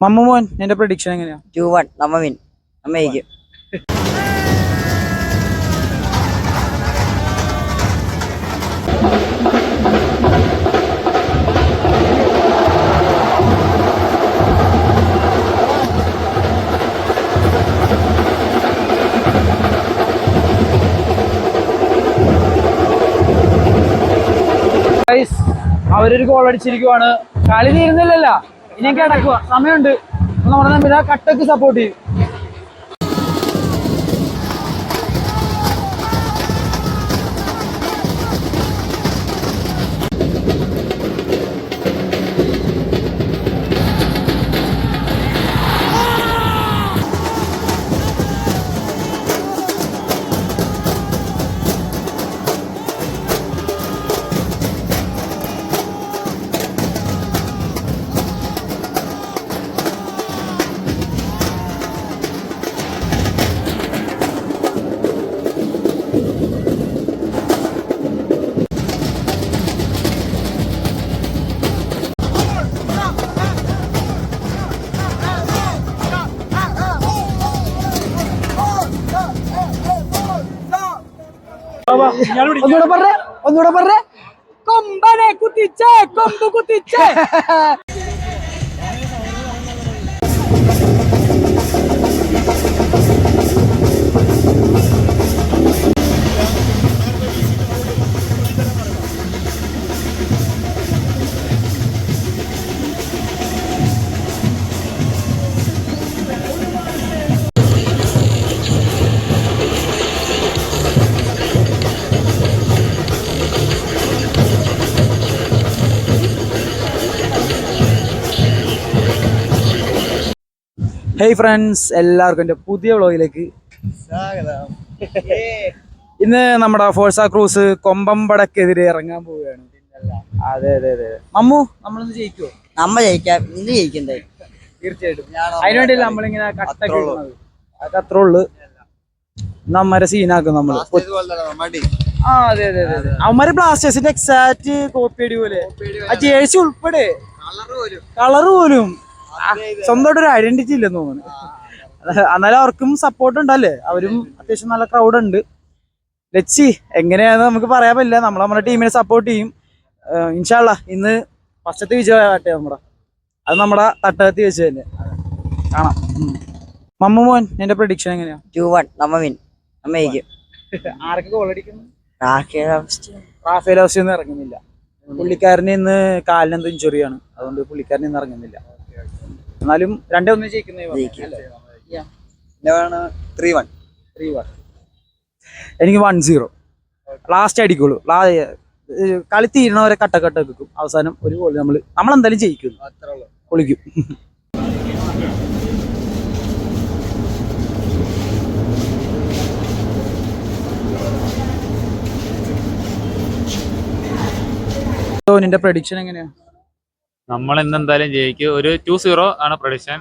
മമ്മൂമോൻ നിന്റെ പ്രഡിക്ഷൻ എങ്ങനെയാ? 2-1 നമ്മ വിൻ. നമ്മ ജയിക്കും. അവരൊരു ഗോൾ അടിച്ചിരിക്കുവാണ്. കളി തീരുന്നില്ലല്ല, ഇനിയൊക്കെ അടക്കുക, സമയമുണ്ട്. നമ്മുടെ തമ്മിൽ കട്ടക്ക് സപ്പോർട്ട് ചെയ്യും. ഒന്നുകൂടെ പറഞ്ഞേ. കൊമ്പനെ കുത്തിച്ചേ, കൊമ്പ് കുത്തിച്ചേ. ഹേയ് ഫ്രണ്ട്സ്, എല്ലാവർക്കും എൻ്റെ പുതിയ വ്ളോഗിലേക്ക് സ്വാഗതം. ഇന്ന് നമ്മുടെ ഫോഴ്സ ക്രൂസ് കൊമ്പമ്പടക്കെതിരെ ഇറങ്ങാൻ പോവുകയാണ്. അതെ അതെ അതെ. മമ്മു, നമ്മളിന്ന് ജയിക്കുമോ? നമ്മ ജയിക്കാം, ഇന്ന് ജയിക്കണ്ടേ? തീർച്ചയായിട്ടും. അതിനുവേണ്ടിയല്ല നമ്മളിങ്ങനെ കട്ടൊക്കെ ഇടുന്നത്. അതൊക്കെ അത്രേ ഉള്ളു. നമ്മരെ സീനാക്കും നമ്മള്. ആ അതെ അതെ അതെ അതെ. അവന്മാര് ബ്ലാസ്റ്റേഴ്സിന്റെ എക്സാക്ട് കോപ്പി അടിപോലെ ആ ജേഴ്സി ഉൾപ്പെടെ കളറ് പോലും സ്വന്തമായിട്ടൊരു ഐഡന്റിറ്റി ഇല്ലെന്ന് തോന്നുന്നു. എന്നാലും അവർക്കും സപ്പോർട്ട് ഉണ്ടല്ലേ, അവരും അത്യാവശ്യം നല്ല ക്രൗഡ് ഉണ്ട്. ലച്ചി എങ്ങനെയാന്ന് നമുക്ക് പറയാൻ പറ്റില്ല. നമ്മുടെ ടീമിനെ സപ്പോർട്ട് ചെയ്യും ഇൻഷാ അല്ലാ. ഇന്ന് ഫസ്റ്റത്തെ വിജയമാകട്ടെ നമ്മുടെ. അത് നമ്മുടെ തട്ടകത്തി വെച്ച് തന്നെ കാണാം. മമ്മൂമോൻ നിന്റെ പ്രഡിക്ഷൻ എങ്ങനെയാ? 2-1 നമ്മ വിൻ. നമ്മ ജയിക്കും. ആരൊക്കെ ഗോൾ അടിക്കുന്നു? റാഫേൽ ഒന്നും ഇറങ്ങുന്നില്ല. പുള്ളിക്കാരന് ഇന്ന് കാലിനെന്തോ ഇഞ്ചുറിയാണ്, അതുകൊണ്ട് പുള്ളിക്കാരൻ ഇന്ന് ഇറങ്ങുന്നില്ല. എന്നാലും 2-1 ജയിക്കുന്നേ. എനിക്ക് 1-0 ലാസ്റ്റ് അടിക്കുള്ളൂ. കളി തീരണവരെ കട്ടക്കട്ട വെക്കും. അവസാനം ഒരു ഗോൾ നമ്മളെന്തായാലും ജയിക്കും, പൊളിക്കും. നിന്റെ പ്രഡിക്ഷൻ എങ്ങനെയാ? നമ്മൾ ഇന്ന് എന്തായാലും ജയിക്കും. ഒരു 2-0 ആണ് പ്രഡിക്ഷൻ.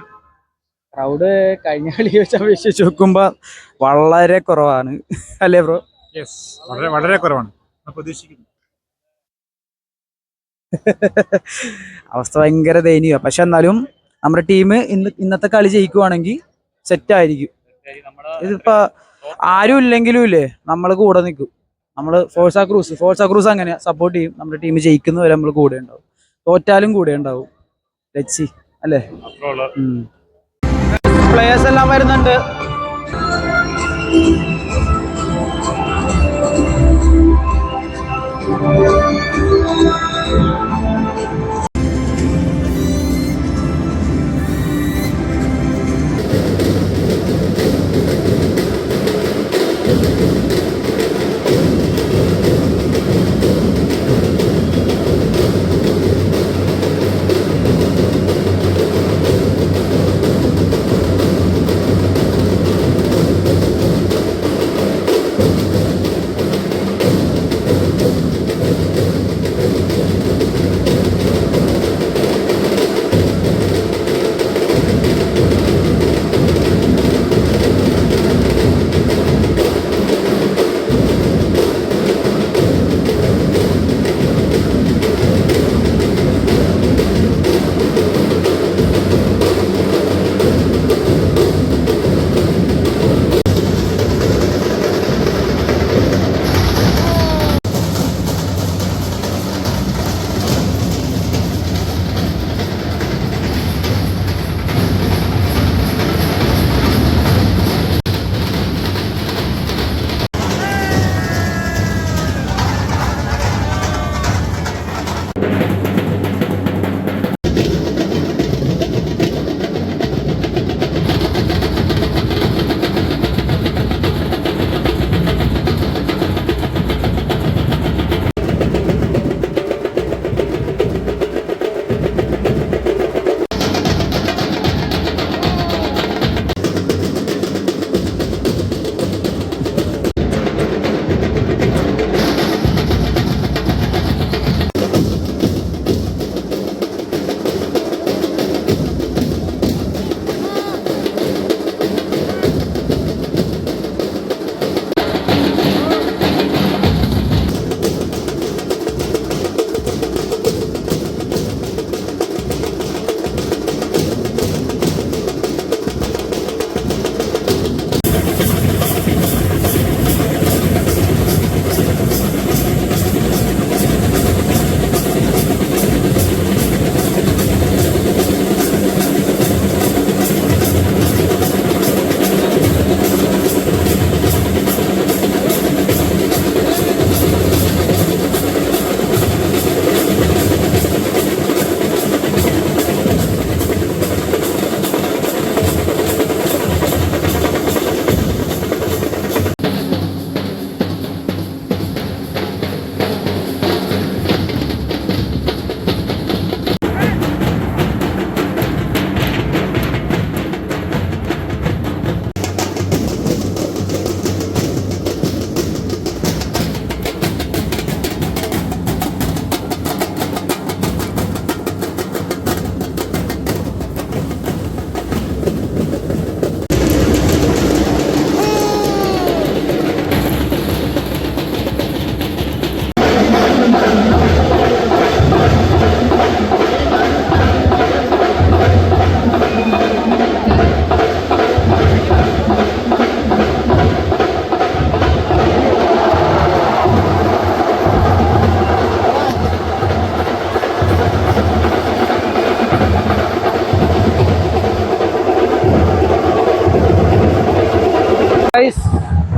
ക്രൗഡ് കഴിഞ്ഞ കളി വെച്ച് അപേക്ഷിച്ച് നോക്കുമ്പോ വളരെ കുറവാണ് അല്ലേ ബ്രോ? യെസ്, വളരെ കുറവാണ് പ്രതീക്ഷിക്കുന്നു. അവസ്ഥ ഭയങ്കര ദയനീയമാണ്. പക്ഷെ എന്നാലും നമ്മുടെ ടീം ഇന്നത്തെ കളി ജയിക്കുവാണെങ്കിൽ സെറ്റ് ആയിരിക്കും. ഇതിപ്പോ ആരും ഇല്ലെങ്കിലും ഇല്ലേ, നമ്മള് കൂടെ നിൽക്കും. നമ്മള് ഫോഴ്സ ക്രൂസ് അങ്ങനെ സപ്പോർട്ട് ചെയ്യും. നമ്മുടെ ടീം ജയിക്കുന്നവരെ നമ്മൾ കൂടെ ഉണ്ടാവും, തോറ്റാലും കൂടെ ഉണ്ടാവും. ലച്ചി അല്ലേ? പ്ലേയേഴ്സ് എല്ലാം വരുന്നുണ്ട്.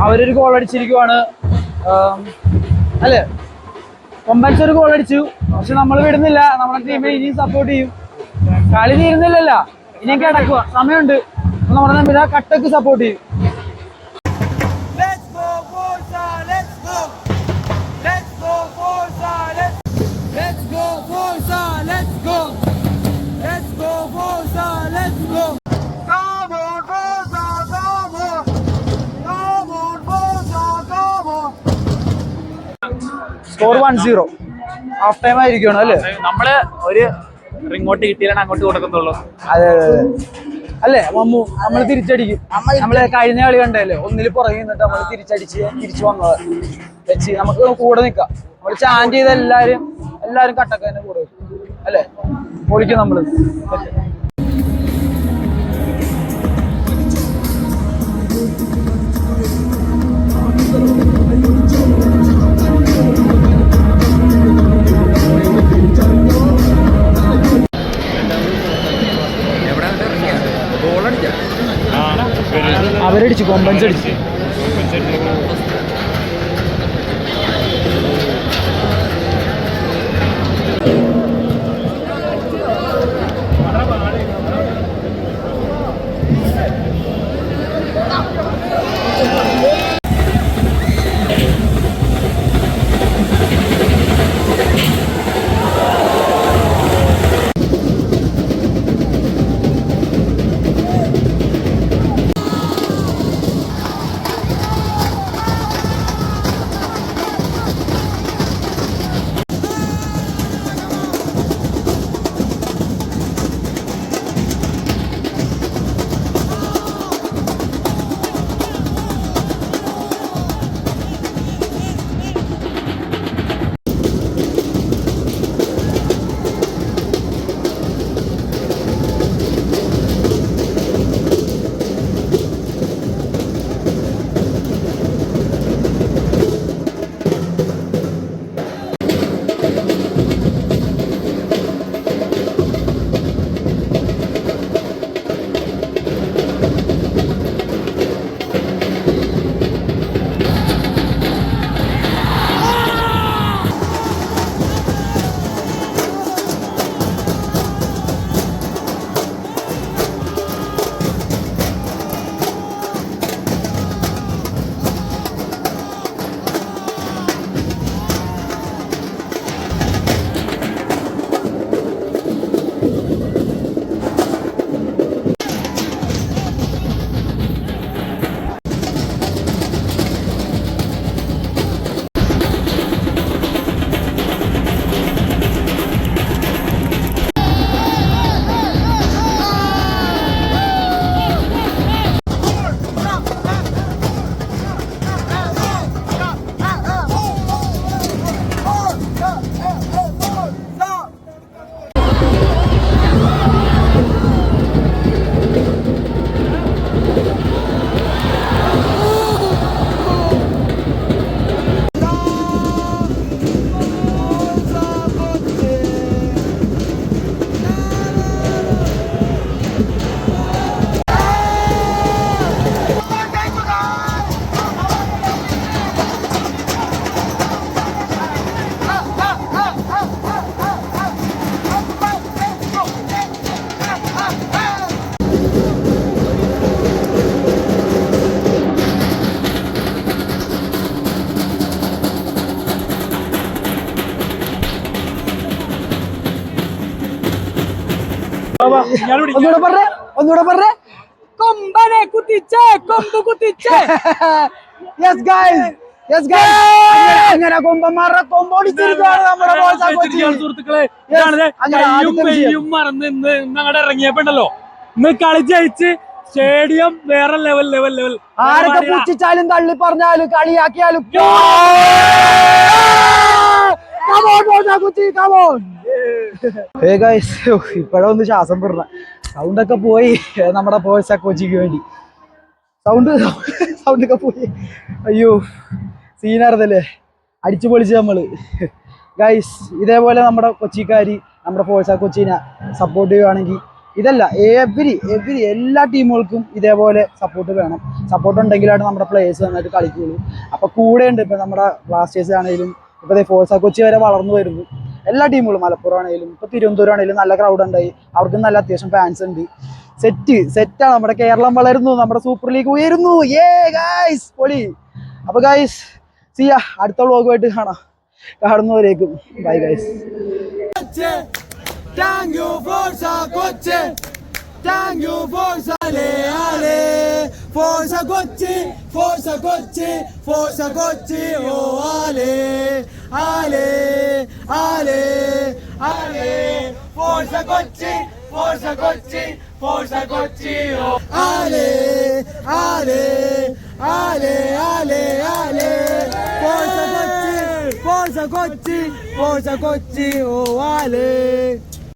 അവരൊരു ഗോൾ അടിച്ചിരിക്കുവാണ്. അല്ലേ, കൊമ്പൻസ് ഒരു ഗോൾ അടിച്ചു. പക്ഷെ നമ്മൾ വിടുന്നില്ല, നമ്മുടെ ടീമിനെ ഇനിയും സപ്പോർട്ട് ചെയ്യും. കളി തീരുന്നില്ലല്ലോ, ഇനിയും കിടക്കുക, സമയമുണ്ട്. നമ്മുടെ നമ്പിത കട്ടക്ക് സപ്പോർട്ട് ചെയ്യും. സ്കോർ 1-0 ഹാഫ് ടൈം ആയിരിക്കണം അല്ലേ? നമ്മള് ഒരു റിങ്ങോട്ട് കിട്ടിയാലാണ് അങ്ങോട്ട് കൊടുക്കത്തുള്ളൂ. അതെ അതെ അതെ അല്ലേ മമ്മു? നമ്മൾ തിരിച്ചടിക്കും. നമ്മള് കഴിഞ്ഞ കളി കണ്ടല്ലേ, ഒന്നില് പുറകെ നിന്നിട്ട് നമ്മൾ തിരിച്ചു വന്നത് വെച്ച് നമുക്ക് കൂടെ നിൽക്കാം. നമ്മൾ ചാൻഡ് ചെയ്ത എല്ലാരും കട്ടക്ക് തന്നെ കൂടെ വെക്കും അല്ലേ? പൊളിക്കും നമ്മള്. അവരടിച്ചു, കൊമ്പൻസ് അടിച്ചു. ഒന്നുകൂടെ പറഞ്ഞേ കൊമ്പനെ കുത്തിച്ചേ, കൊമ്പ് കുത്തിച്ചേ. യെസ് ഗൈസ്, യെസ് ഗൈസ്, അങ്ങനെ കൊമ്പന്മാരുടെ കൊമ്പോടിച്ചിരിക്കുകയാണ് നമ്മുടെ സുഹൃത്തുക്കളെ. മറന്ന് ഇന്ന് ഇറങ്ങിയപ്പോണ്ടല്ലോ, ഇന്ന് കളി ജയിച്ച് സ്റ്റേഡിയം വേറെ ലെവൽ. ആരൊക്കെ പുച്ഛിച്ചാലും തള്ളി പറഞ്ഞാലും കളിയാക്കിയാലും ഇപ്പഴൊന്ന് ശ്വാസം പെടുന്ന സൗണ്ടൊക്കെ പോയി. നമ്മുടെ പോഴ്സ കൊച്ചിക്ക് വേണ്ടി സൗണ്ടൊക്കെ പോയി. അയ്യോ, സീനായിരുന്നല്ലേ, അടിച്ചു പൊളിച്ച് നമ്മള്. ഗൈസ്, ഇതേപോലെ നമ്മുടെ കൊച്ചിക്കാരി നമ്മുടെ പോഴ്സ കൊച്ചിനെ സപ്പോർട്ട് ചെയ്യുവാണെങ്കിൽ ഇതല്ല എവരി എല്ലാ ടീമുകൾക്കും ഇതേപോലെ സപ്പോർട്ട് വേണം. സപ്പോർട്ട് ഉണ്ടെങ്കിലാണ് നമ്മുടെ പ്ലേയേഴ്സ് നന്നായിട്ട് കളിക്കുള്ളൂ. അപ്പോൾ കൂടെയുണ്ട് ഇപ്പം നമ്മുടെ ബ്ലാസ്റ്റേഴ്സ് ആണെങ്കിലും ഇപ്പോൾ ഫോഴ്സ കൊച്ചി വരെ വളർന്നു വരുന്നു. എല്ലാ ടീമുകളും മലപ്പുറം ആണെങ്കിലും ഇപ്പോൾ തിരുവനന്തപുരം ആണെങ്കിലും നല്ല ക്രൗഡ് ഉണ്ടായി. അവർക്കും നല്ല അത്യാവശ്യം ഫാൻസ് ഉണ്ട്. സെറ്റാണ്. നമ്മുടെ കേരളം വളരുന്നു, നമ്മുടെ സൂപ്പർ ലീഗ് ഉയരുന്നു. ഗായ്സ് പൊളി. അപ്പോൾ ഗായ്സ് സിയാ അടുത്ത വ്ളോഗുമായിട്ട് കാണുന്നവരേക്കും bye guys. Thank you Forza Kochi, thank you Forza Ale, Forza Kochi, Forza Kochi, Forza Kochi, oh Ale, Ale, Ale, Ale, Forza Kochi, Forza Kochi, Forza Kochi, oh Ale, Ale, Ale, Ale, Ale, Forza Kochi, Forza Kochi, Forza Kochi, oh Ale.